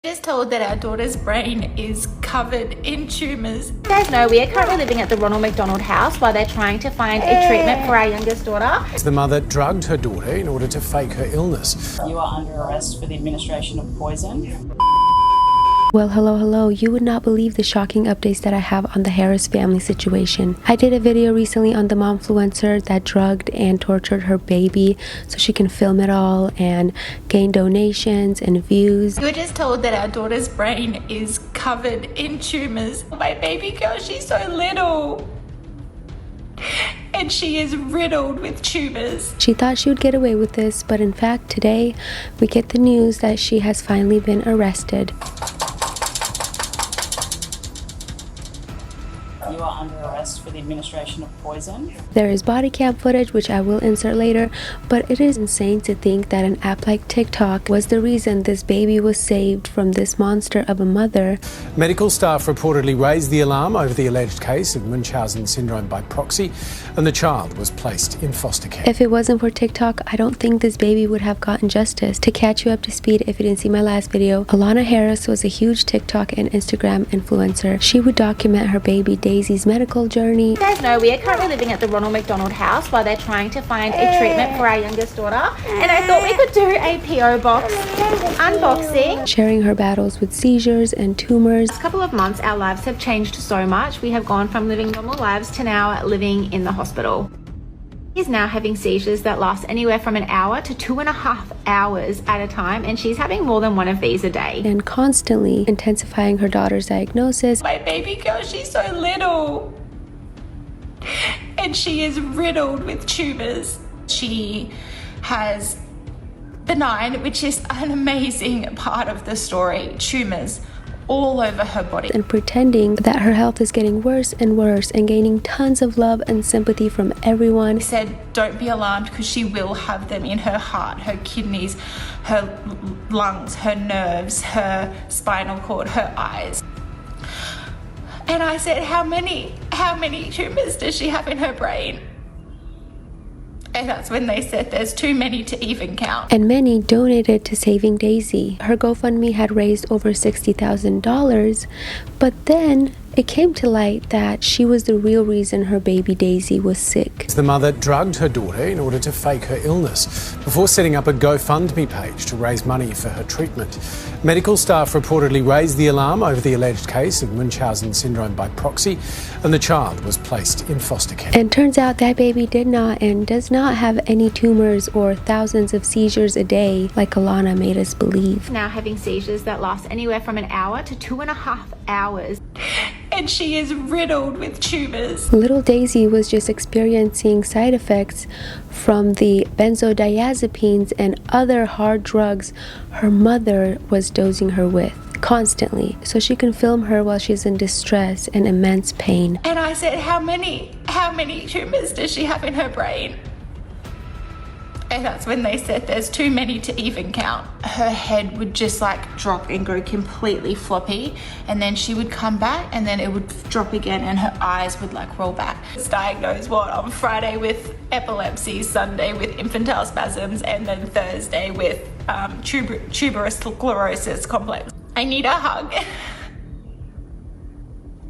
Just told that our daughter's brain is covered in tumours. You guys know we are currently living at the Ronald McDonald House while they're trying to find a treatment for our youngest daughter. The mother drugged her daughter in order to fake her illness. You are under arrest for the administration of poison. Well, hello. You would not believe the shocking updates that I have on the Harris family situation. I did a video recently on the momfluencer that drugged and tortured her baby so she can film it all and gain donations and views. We were just told that our daughter's brain is covered in tumours. My baby girl, she's so little. And she is riddled with tumours. She thought she would get away with this, but in fact today we get the news that she has finally been arrested. You are under arrest for the administration of poison. There is body cam footage which I will insert later, but it is insane to think that an app like TikTok was the reason this baby was saved from this monster of a mother. Medical staff reportedly raised the alarm over the alleged case of Munchausen syndrome by proxy, and the child was placed in foster care. If it wasn't for TikTok, I don't think this baby would have gotten justice. To catch you up to speed, if you didn't see my last video, Allanah Harris was a huge TikTok and Instagram influencer. She would document her baby Daisy's medical journey. You guys know we are currently living at the Ronald McDonald House while they're trying to find a treatment for our youngest daughter. And I thought we could do a PO box unboxing. Sharing her battles with seizures and tumors. Last couple of months, our lives have changed so much. We have gone from living normal lives to now living in the hospital. She's now having seizures that last anywhere from an hour to 2.5 hours at a time, and she's having more than one of these a day. And constantly intensifying her daughter's diagnosis. My baby girl, she's so little. And she is riddled with tumours. She has benign, which is an amazing part of the story, tumours all over her body. And pretending that her health is getting worse and worse and gaining tons of love and sympathy from everyone. She said, don't be alarmed because she will have them in her heart, her kidneys, her lungs, her nerves, her spinal cord, her eyes. And I said, how many tumours does she have in her brain? And that's when they said there's too many to even count. And many donated to saving Daisy. Her GoFundMe had raised over $60,000, but then it came to light that she was the real reason her baby Daisy was sick. The mother drugged her daughter in order to fake her illness before setting up a GoFundMe page to raise money for her treatment. Medical staff reportedly raised the alarm over the alleged case of Munchausen syndrome by proxy, and the child was placed in foster care. And turns out that baby did not and does not have any tumors or thousands of seizures a day like Allanah made us believe. Now having seizures that last anywhere from an hour to 2.5 hours. And she is riddled with tumours. Little Daisy was just experiencing side effects from the benzodiazepines and other hard drugs her mother was dosing her with constantly, so she can film her while she's in distress and immense pain. And I said, how many tumours does she have in her brain? And that's when they said there's too many to even count. Her head would just like drop and go completely floppy, and then she would come back and then it would drop again and her eyes would like roll back. I was diagnosed on Friday with epilepsy, Sunday with infantile spasms, and then Thursday with tuberous sclerosis complex. I need a hug.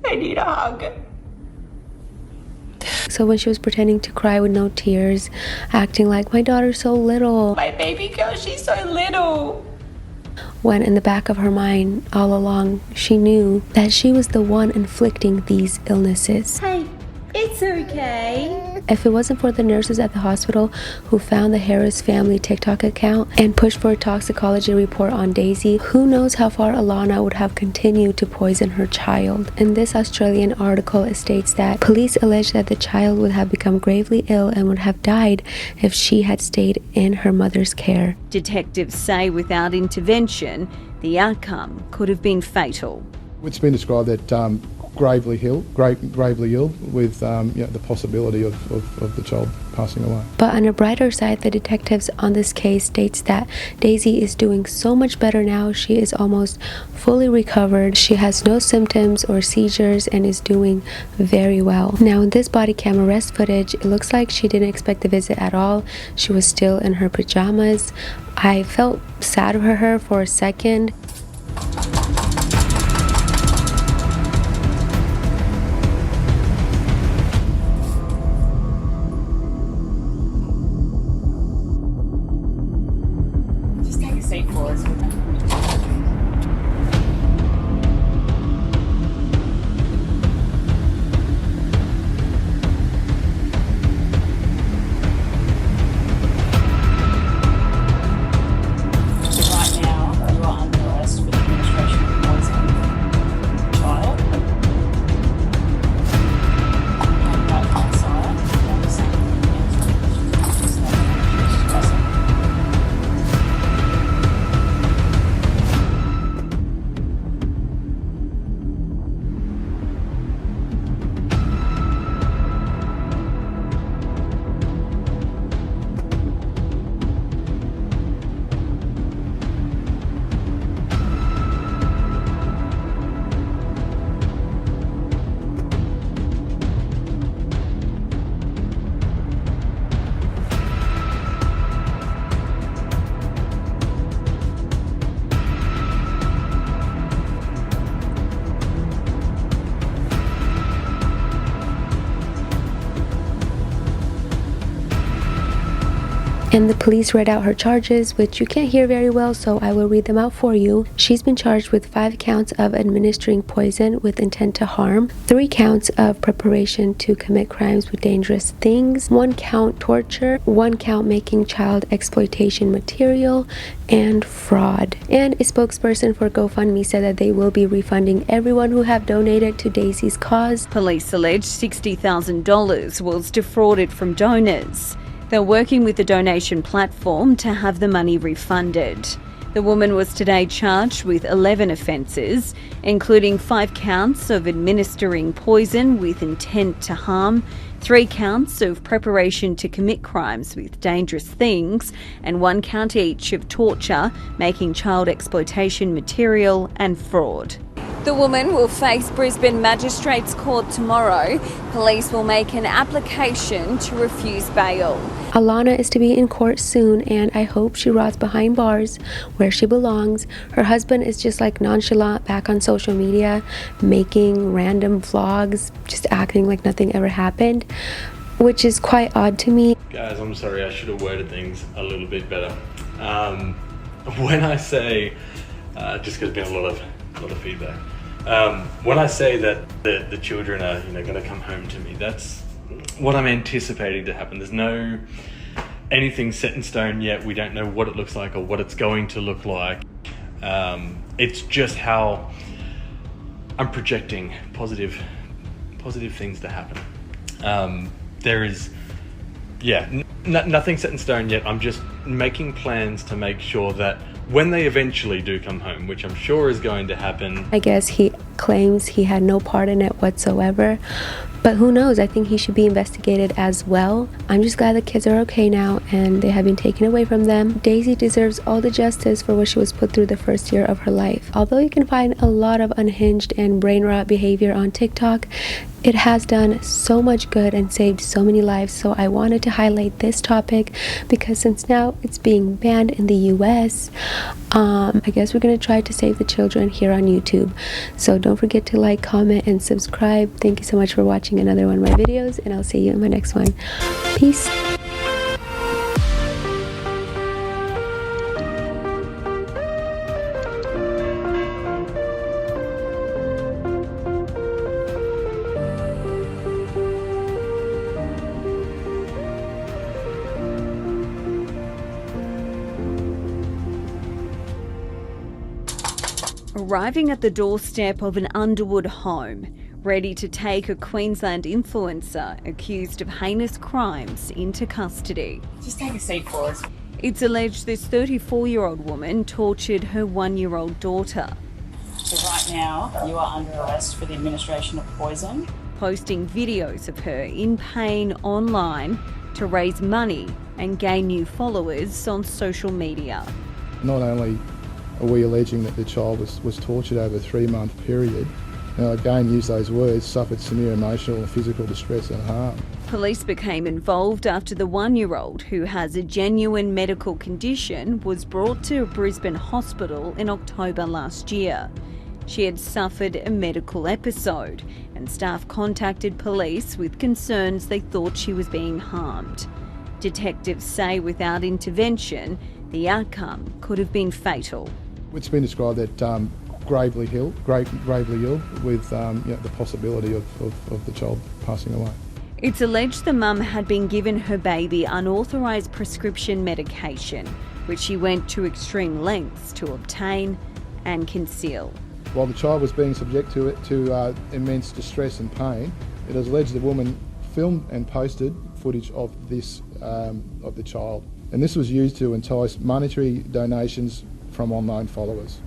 I need a hug. So when she was pretending to cry with no tears, acting like my daughter's so little, My baby girl, she's so little. when in the back of her mind all along she knew that she was the one inflicting these illnesses. Hey, it's okay. If it wasn't for the nurses at the hospital who found the Harris family TikTok account and pushed for a toxicology report on Daisy, who knows how far Allanah would have continued to poison her child. In this Australian article, it states that police allege that the child would have become gravely ill and would have died if she had stayed in her mother's care. Detectives say without intervention, the outcome could have been fatal. It's been described that gravely ill with the possibility of the child passing away. But on a brighter side, the detectives on this case states that Daisy is doing so much better now. She is almost fully recovered. She has no symptoms or seizures and is doing very well. Now in this body cam arrest footage, it looks like she didn't expect the visit at all. She was still in her pajamas. I felt sad for her for a second. And the police read out her charges, which you can't hear very well, so I will read them out for you. She's been charged with 5 counts of administering poison with intent to harm, 3 counts of preparation to commit crimes with dangerous things, 1 count torture, 1 count making child exploitation material, and fraud. And a spokesperson for GoFundMe said that they will be refunding everyone who have donated to Daisy's cause. Police allege $60,000 was defrauded from donors. They're working with the donation platform to have the money refunded. The woman was today charged with 11 offences, including 5 counts of administering poison with intent to harm, 3 counts of preparation to commit crimes with dangerous things, and 1 count each of torture, making child exploitation material, and fraud. The woman will face Brisbane Magistrates Court tomorrow. Police will make an application to refuse bail. Allanah is to be in court soon, and I hope she rots behind bars where she belongs. Her husband is just like nonchalant back on social media, making random vlogs, just acting like nothing ever happened, which is quite odd to me. Guys, I'm sorry, I should have worded things a little bit better. When I say, just because there's been a lot of feedback. When I say that the children are, going to come home to me, that's what I'm anticipating to happen. There's no anything set in stone yet. We don't know what it looks like or what it's going to look like. It's just how I'm projecting positive things to happen. There is, nothing set in stone yet. I'm just making plans to make sure that when they eventually do come home, which I'm sure is going to happen. I guess he claims he had no part in it whatsoever, but who knows? I think he should be investigated as well. I'm just glad the kids are okay now and they have been taken away from them. Daisy deserves all the justice for what she was put through the first year of her life. Although you can find a lot of unhinged and brain rot behavior on TikTok, it has done so much good and saved so many lives, so I wanted to highlight this topic because since now it's being banned in the US, I guess we're going to try to save the children here on YouTube. So don't forget to like, comment, and subscribe. Thank you so much for watching another one of my videos, and I'll see you in my next one. Peace. Arriving at the doorstep of an Underwood home, ready to take a Queensland influencer accused of heinous crimes into custody. Just take a seat for us. It's alleged this 34-year-old woman tortured her 1-year-old daughter. So right now, you are under arrest for the administration of poison. Posting videos of her in pain online to raise money and gain new followers on social media. Not only are we alleging that the child was tortured over a 3-month period, again use those words, suffered severe emotional and physical distress and harm. Police became involved after the 1-year-old, who has a genuine medical condition, was brought to a Brisbane hospital in October last year. She had suffered a medical episode, and staff contacted police with concerns they thought she was being harmed. Detectives say without intervention, the outcome could have been fatal. It's been described that gravely ill, with the possibility of the child passing away. It's alleged the mum had been given her baby unauthorised prescription medication, which she went to extreme lengths to obtain and conceal. While the child was being subject to immense distress and pain, it is alleged the woman filmed and posted footage of this of the child, and this was used to entice monetary donations from online followers.